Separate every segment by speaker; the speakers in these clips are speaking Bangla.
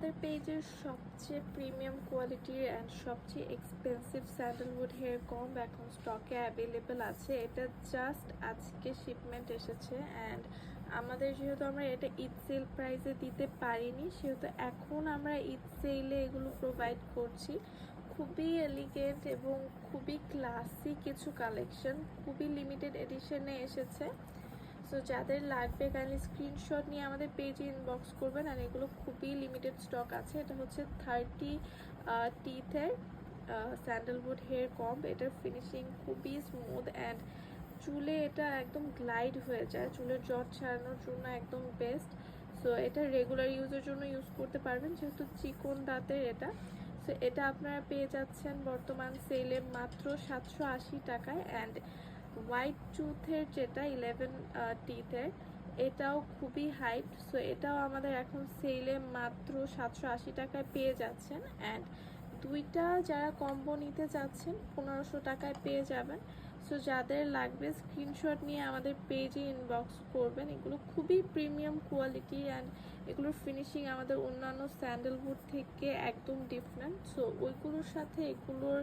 Speaker 1: আমাদের পেজের সবচেয়ে প্রিমিয়াম কোয়ালিটির অ্যান্ড সবচেয়ে এক্সপেন্সিভ স্যান্ডেলউড হেয়ার কম্ব এখন স্টকে অ্যাভেলেবেল আছে। এটা জাস্ট আজকে শিপমেন্ট এসেছে অ্যান্ড আমাদের যেহেতু আমরা এটা ঈদ সেল প্রাইসে দিতে পারিনি, সেহেতু এখন আমরা ঈদ সেলে এগুলো প্রোভাইড করছি। খুবই এলিগেন্ট এবং খুবই ক্লাসি কিছু কালেকশন, খুবই লিমিটেড এডিশনে এসেছে। সো যাদের লাগবে কাইন্ডলি স্ক্রিনশট নিয়ে আমাদের পেজে ইনবক্স করবেন। আর এগুলো খুবই লিমিটেড স্টক আছে। এটা হচ্ছে 30 টিথের স্যান্ডেলউড হেয়ার কম্ব। এটার ফিনিশিং খুবই স্মুথ অ্যান্ড চুলে এটা একদম গ্লাইড হয়ে যায়, চুলের জট ছাড়ানোর জন্য একদম বেস্ট। সো এটা রেগুলার ইউজের জন্য ইউজ করতে পারবেন, যেহেতু চিকন দাঁতের এটা। সো এটা আপনারা পেয়ে যাচ্ছেন বর্তমান সেলে মাত্র 780 টাকায়। অ্যান্ড হোয়াইট টুথের যেটা 11 টিথের, এটাও খুবই হাইট। সো এটাও আমাদের এখন সেলে মাত্র 780 টাকায় পেয়ে যাচ্ছেন। অ্যান্ড দুইটা যারা কম্বো নিতে চাচ্ছেন 1500 টাকায় পেয়ে যাবেন। সো যাদের লাগবে স্ক্রিনশট নিয়ে আমাদের পেজে ইনবক্স করবেন। এগুলো খুবই প্রিমিয়াম কোয়ালিটি অ্যান্ড এগুলোর ফিনিশিং আমাদের অন্যান্য স্যান্ডেলউড থেকে একদম ডিফারেন্ট। সো ওইগুলোর সাথে এগুলোর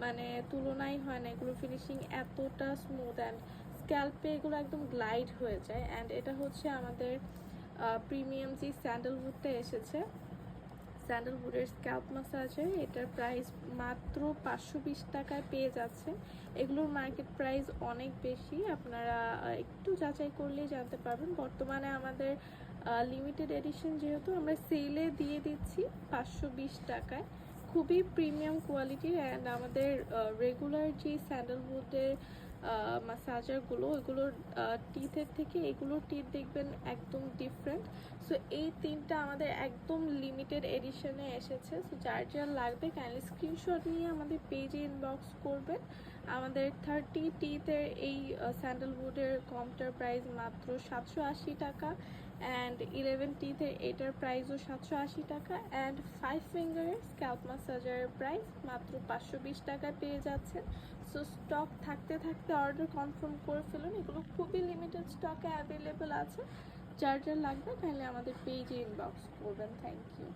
Speaker 1: মানে তুলনাই হয় না। এগুলোর ফিনিশিং এতটা স্মুথ অ্যান্ড স্ক্যাল্পে এগুলো একদম গ্লাইড হয়ে যায়। অ্যান্ড এটা হচ্ছে আমাদের প্রিমিয়াম যে স্যান্ডেলউডটা এসেছে, স্যান্ডেলউডের স্ক্যাল্প ম্যাসাজার। এটার প্রাইস মাত্র 520 টাকায় পেয়ে যাচ্ছে। এগুলোর মার্কেট প্রাইস অনেক বেশি, আপনারা একটু যাচাই করলেই জানতে পারবেন। বর্তমানে আমাদের লিমিটেড এডিশন যেহেতু, আমরা সেলে দিয়ে দিচ্ছি 520 টাকায়। খুবই প্রিমিয়াম কোয়ালিটির অ্যান্ড আমাদের রেগুলার যে স্যান্ডেলউডের ম্যাসাজারগুলো, ওইগুলোর টিথের থেকে এগুলোর টিথ দেখবেন একদম ডিফারেন্ট। সো এই তিনটা আমাদের একদম লিমিটেড এডিশনে এসেছে। সো যার যার লাগবে কাইন্ডলি স্ক্রিনশট নিয়ে আমাদের পেজে ইনবক্স করবেন। আমাদের 30 টিথের এই স্যান্ডেলউডের কমটার প্রাইস মাত্র 780 টাকা অ্যান্ড 11 টিথের এটার প্রাইসও 780 টাকা অ্যান্ড 5 ফিঙ্গারের স্ক্যাল্প ম্যাসাজারের প্রাইস মাত্র 520 টাকায় পেয়ে যাচ্ছেন। সো স্টক থাকতে থাকতে অর্ডার কনফার্ম করে ফেলুন। এগুলো খুবই লিমিটেড স্টকে অ্যাভেলেবেল আছে। যার যার লাগবে তাহলে আমাদের পেজে ইনবক্স করবেন। Thank you.